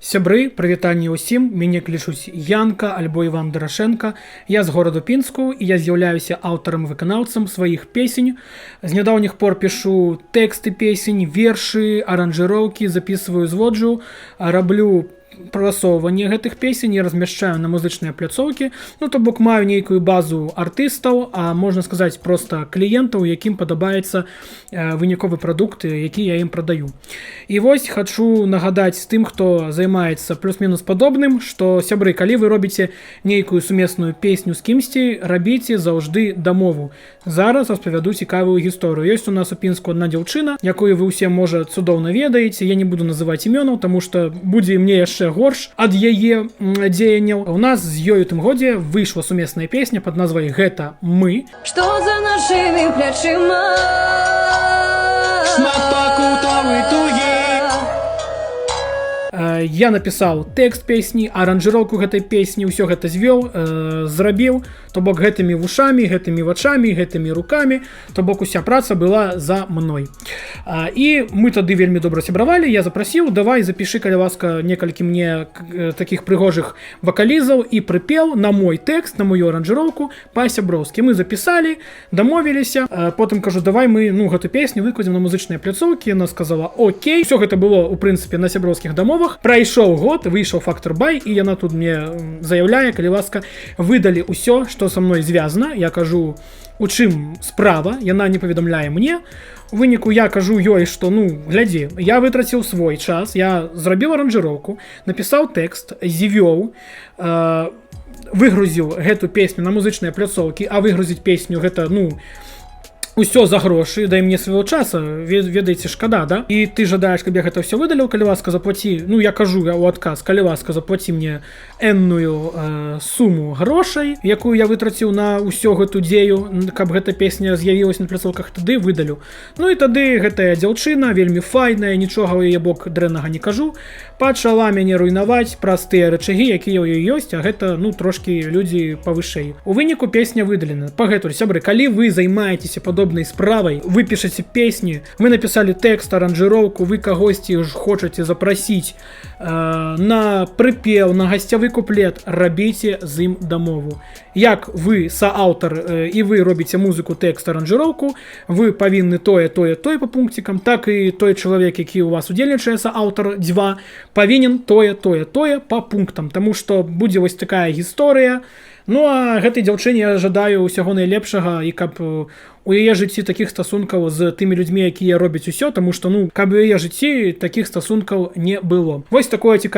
Сябры, прывітанне ўсім, мяне клічуць Янка альбо Іван Дарашенко. Я з гораду Пінску і я з'яўляюся аўтарам-выканаўцам сваіх песень. З нядаўніх пор пішу тэксты песень, вершы, аранжыроўкі, записываю, зводжу, раблю прасоўванне гэтых песень, я размяшчаю на музычныя пляцоўкі, ну то бок маю нейкую базу артыстаў, а можна сказаць проста кліентаў, якім падабаецца выніковы прадукт, які я ім прадаю. І вось хачу нагадаць тым, хто займаецца плюс-мінус падобным, што сябры, калі вы робіце нейкую сумесную песню з кімсьці, рабіце заўжды дамову. Зараз распавяду цікавую гісторыю. Ёсць у нас у Пінску адна дзяўчына, якую вы ўсе, можа, цудоўна ведаеце, я не буду называць імёнаў, таму што будзе мне яшчэ горш ад яе дзеянняў. У нас з ёй у тым годзе выйшла сумесная песня пад назвай «Гэта мы». Што за нашымі плячыма? Шмат пакутаў і тугі. Я напісаў тэкст песні, аранжыроўку гэтай песні, ўсё гэта звёў, зрабіў, то бок гэтымі вушамі, гэтымі вачамі, гэтымі рукамі, то бок уся праца была за мной. І мы тады вельмі добра сябравалі, я запрасіў, давай запішы, калі ласка, некалькі мне такіх прыгожых вакалізаў і прыпеў на мой тэкст, на мою аранжыроўку па-сяброўскі. Мы запісалі, дамовіліся, потым кажу, давай мы гэту песню выкладзем на музычныя пляцоўкі. Яна сказала окей. Усё гэта было, у прынцыпе, на сяброўскіх дамовах. Прайшоў год, выйшаў Фактор Бай, і яна тут мне заяўляе, калі ласка, выдалі ўсё, што са мной звязана. Я кажу, у чым справа, яна не паведамляе мне. У выніку я кажу ёй, што глядзі, я вытраціў свой час, я зрабіў аранжыроўку, напісаў тэкст, звёў, выгрузіў гэту песню на музычныя пляцоўкі, а выгрузіць песню гэта, усё за грошы, дай мне свайго часа, ведаеце, шкада, да? І ты жадаеш, каб я гэта ўсё выдаліў, калі ласка, заплаці, я кажу ў адказ, калі ласка, заплаці мне энную суму грошай, якую я вытраціў на ўсё гэту дзею, каб гэта песня з'явілася на пляцоўках, тады выдалю. І тады гэтая дзяўчына, вельмі файная, нічога ў яе бок дрэннага не кажу, пачала мяне руйнаваць праз тыя рычагі, якія ў ёй ёсць, а гэта, трошкі людзі павышэй. У выніку песня выдалена. Пагэтуль, сябры, калі вы займаецеся падобнай справай, вы пішаце песні, вы напісалі тэкст, аранжыроўку, вы кагосьці хочаце запрасіць на прыпеў, на гасцявы куплет, рабіце з ім дамову. Як вы сааўтар і вы робіце музыку, тэкст, аранжыроўку, вы павінны тое па пункцікам, так і той чалавек, які у вас удзельнічае, сааўтар 2, павінен тое па пунктам, таму што будзе вось такая гісторыя. А гэтай дзяўчыне я жадаю ўсяго найлепшага, і каб у яе жыцці такіх стасункаў з тымі людзьмі, якія робяць усё, таму што, каб у яе жыцці такіх стасункаў не было. Вось такое цікавае